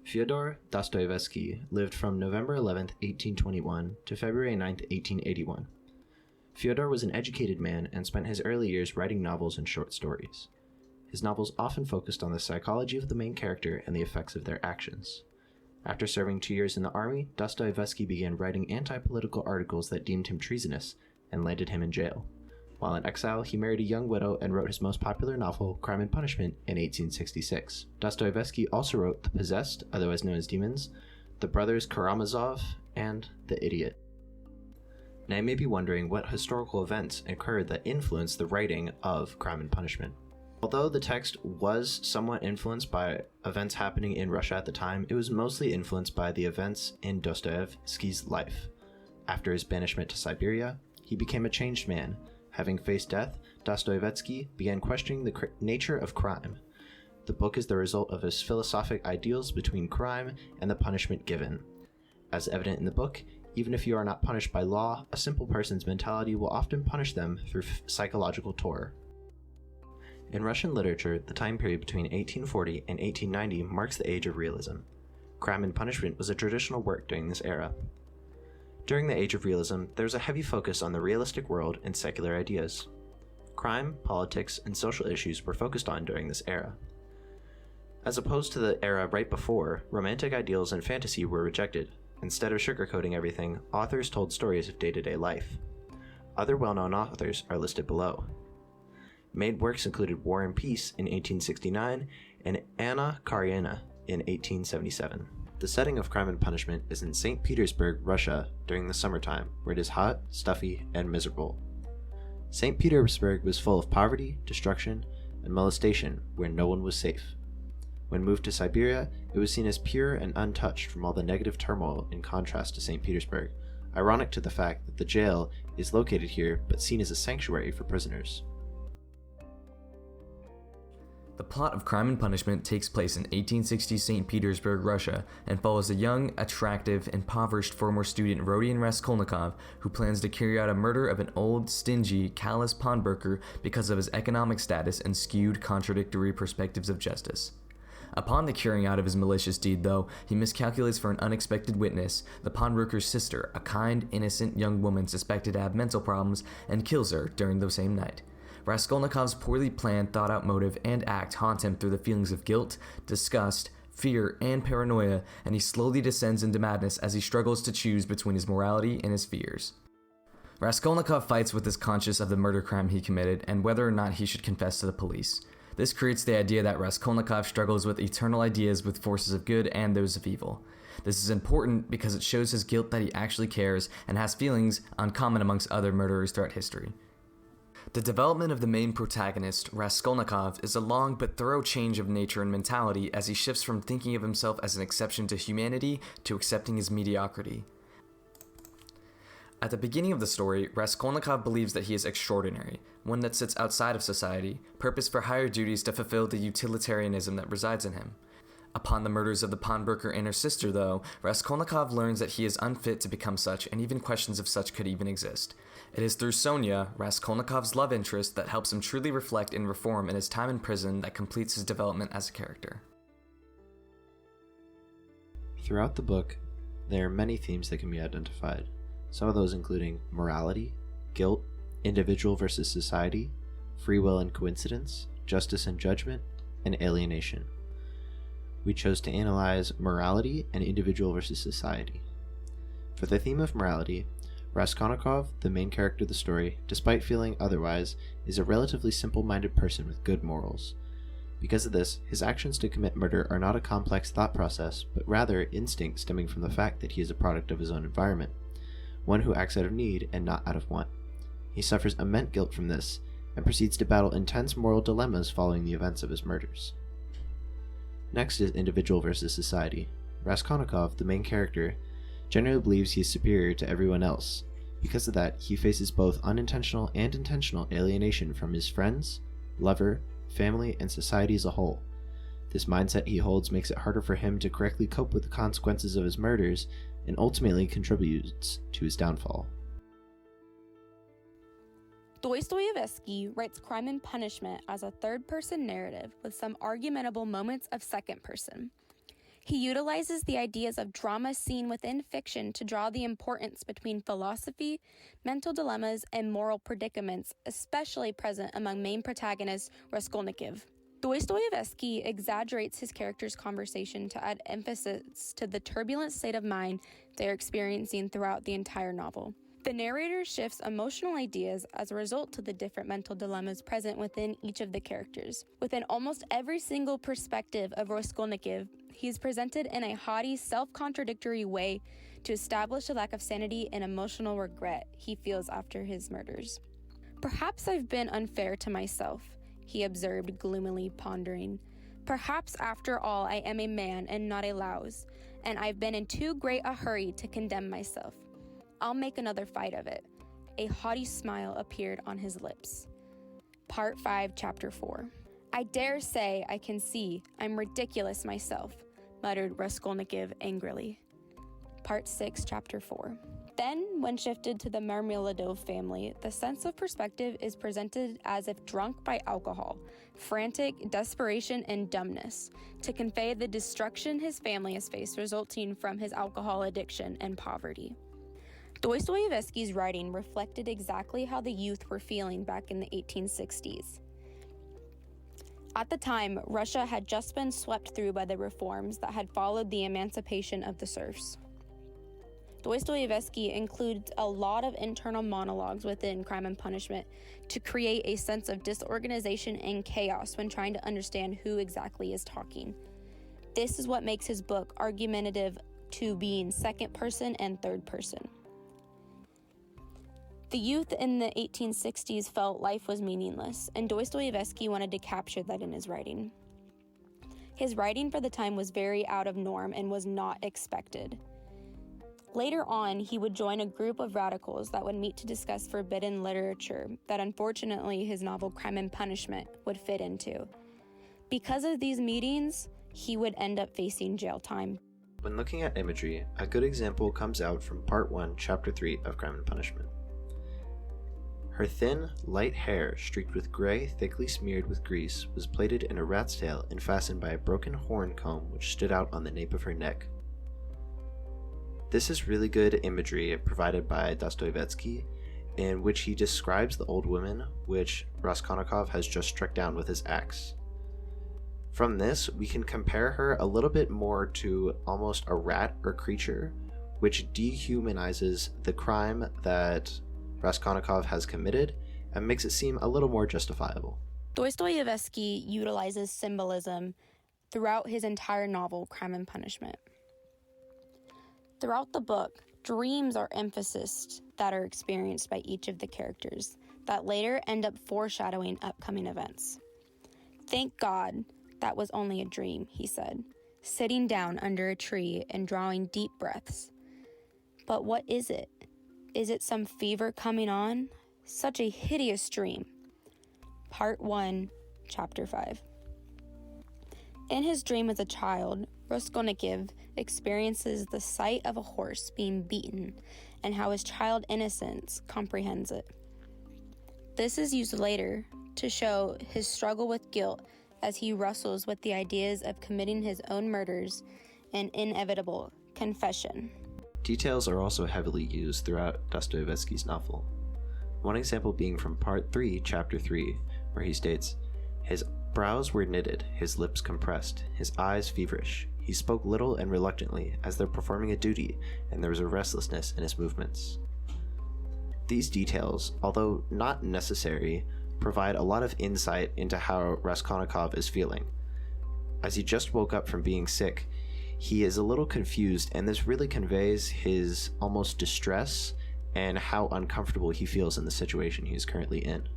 Fyodor Dostoevsky lived from November 11, 1821 to February 9, 1881. Fyodor was an educated man and spent his early years writing novels and short stories. His novels often focused on the psychology of the main character and the effects of their actions. After serving 2 years in the army, Dostoevsky began writing anti-political articles that deemed him treasonous and landed him in jail. While in exile, he married a young widow and wrote his most popular novel, Crime and Punishment, in 1866. Dostoevsky also wrote The Possessed, otherwise known as Demons, The Brothers Karamazov, and The Idiot. Now you may be wondering what historical events occurred that influenced the writing of Crime and Punishment. Although the text was somewhat influenced by events happening in Russia at the time, it was mostly influenced by the events in Dostoevsky's life. After his banishment to Siberia, he became a changed man. Having faced death, Dostoevsky began questioning the nature of crime. The book is the result of his philosophic ideals between crime and the punishment given. As evident in the book, even if you are not punished by law, a simple person's mentality will often punish them through psychological torture. In Russian literature, the time period between 1840 and 1890 marks the age of realism. Crime and Punishment was a traditional work during this era. During the Age of Realism, there was a heavy focus on the realistic world and secular ideas. Crime, politics, and social issues were focused on during this era. As opposed to the era right before, romantic ideals and fantasy were rejected. Instead of sugarcoating everything, authors told stories of day-to-day life. Other well-known authors are listed below. Made works included War and Peace in 1869 and Anna Karenina in 1877. The setting of Crime and Punishment is in St. Petersburg, Russia, during the summertime, where it is hot, stuffy, and miserable. St. Petersburg was full of poverty, destruction, and molestation, where no one was safe. When moved to Siberia, it was seen as pure and untouched from all the negative turmoil in contrast to St. Petersburg, ironic to the fact that the jail is located here but seen as a sanctuary for prisoners. The plot of Crime and Punishment takes place in 1860 St. Petersburg, Russia, and follows a young, attractive, impoverished former student Rodion Raskolnikov who plans to carry out a murder of an old, stingy, callous pawnbroker because of his economic status and skewed, contradictory perspectives of justice. Upon the carrying out of his malicious deed, though, he miscalculates for an unexpected witness, the pawnbroker's sister, a kind, innocent young woman suspected to have mental problems, and kills her during the same night. Raskolnikov's poorly planned, thought-out motive and act haunt him through the feelings of guilt, disgust, fear, and paranoia, and he slowly descends into madness as he struggles to choose between his morality and his fears. Raskolnikov fights with his conscience of the murder crime he committed and whether or not he should confess to the police. This creates the idea that Raskolnikov struggles with eternal ideas with forces of good and those of evil. This is important because it shows his guilt that he actually cares and has feelings uncommon amongst other murderers throughout history. The development of the main protagonist, Raskolnikov, is a long but thorough change of nature and mentality as he shifts from thinking of himself as an exception to humanity to accepting his mediocrity. At the beginning of the story, Raskolnikov believes that he is extraordinary, one that sits outside of society, purposed for higher duties to fulfill the utilitarianism that resides in him. Upon the murders of the pawnbroker and her sister, though, Raskolnikov learns that he is unfit to become such and even questions if such could even exist. It is through Sonia, Raskolnikov's love interest, that helps him truly reflect and reform in his time in prison that completes his development as a character. Throughout the book, there are many themes that can be identified, some of those including morality, guilt, individual versus society, free will and coincidence, justice and judgment, and alienation. We chose to analyze morality and individual versus society. For the theme of morality, Raskolnikov, the main character of the story, despite feeling otherwise, is a relatively simple-minded person with good morals. Because of this, his actions to commit murder are not a complex thought process, but rather instinct stemming from the fact that he is a product of his own environment, one who acts out of need and not out of want. He suffers immense guilt from this, and proceeds to battle intense moral dilemmas following the events of his murders. Next is individual versus society. Raskolnikov, the main character, generally believes he is superior to everyone else. Because of that, he faces both unintentional and intentional alienation from his friends, lover, family, and society as a whole. This mindset he holds makes it harder for him to correctly cope with the consequences of his murders and ultimately contributes to his downfall. Dostoevsky writes Crime and Punishment as a third-person narrative with some argumentable moments of second person. He utilizes the ideas of drama seen within fiction to draw the importance between philosophy, mental dilemmas, and moral predicaments, especially present among main protagonist Raskolnikov. Dostoevsky exaggerates his characters' conversation to add emphasis to the turbulent state of mind they are experiencing throughout the entire novel. The narrator shifts emotional ideas as a result to the different mental dilemmas present within each of the characters. Within almost every single perspective of Raskolnikov, he is presented in a haughty, self-contradictory way to establish a lack of sanity and emotional regret he feels after his murders. "Perhaps I've been unfair to myself," he observed, gloomily pondering. "Perhaps, after all, I am a man and not a louse, and I've been in too great a hurry to condemn myself. I'll make another fight of it." A haughty smile appeared on his lips. Part 5, Chapter 4. "I dare say I can see I'm ridiculous myself," muttered Raskolnikov angrily. Part 6, Chapter 4. Then, when shifted to the Marmeladov family, the sense of perspective is presented as if drunk by alcohol, frantic, desperation, and dumbness, to convey the destruction his family has faced resulting from his alcohol addiction and poverty. Dostoevsky's writing reflected exactly how the youth were feeling back in the 1860s. At the time, Russia had just been swept through by the reforms that had followed the emancipation of the serfs. Dostoevsky includes a lot of internal monologues within Crime and Punishment to create a sense of disorganization and chaos when trying to understand who exactly is talking. This is what makes his book argumentative to being second person and third person. The youth in the 1860s felt life was meaningless, and Dostoevsky wanted to capture that in his writing. His writing for the time was very out of norm and was not expected. Later on, he would join a group of radicals that would meet to discuss forbidden literature that unfortunately his novel Crime and Punishment would fit into. Because of these meetings, he would end up facing jail time. When looking at imagery, a good example comes out from Part 1, Chapter 3 of Crime and Punishment. Her thin, light hair, streaked with gray, thickly smeared with grease, was plaited in a rat's tail and fastened by a broken horn comb which stood out on the nape of her neck. This is really good imagery provided by Dostoevsky, in which he describes the old woman which Raskolnikov has just struck down with his axe. From this, we can compare her a little bit more to almost a rat or creature, which dehumanizes the crime that Raskolnikov has committed and makes it seem a little more justifiable. Dostoevsky utilizes symbolism throughout his entire novel, Crime and Punishment. Throughout the book, dreams are emphasized that are experienced by each of the characters that later end up foreshadowing upcoming events. "Thank God that was only a dream," he said, sitting down under a tree and drawing deep breaths. "But what is it? Is it some fever coming on? Such a hideous dream." Part 1, Chapter 5. In his dream as a child, Raskolnikov experiences the sight of a horse being beaten and how his child innocence comprehends it. This is used later to show his struggle with guilt as he wrestles with the ideas of committing his own murders and inevitable confession. Details are also heavily used throughout Dostoevsky's novel. One example being from Part 3, Chapter 3, where he states, "His brows were knitted, his lips compressed, his eyes feverish. He spoke little and reluctantly, as though performing a duty, and there was a restlessness in his movements." These details, although not necessary, provide a lot of insight into how Raskolnikov is feeling. As he just woke up from being sick, he is a little confused, and this really conveys his almost distress and how uncomfortable he feels in the situation he is currently in.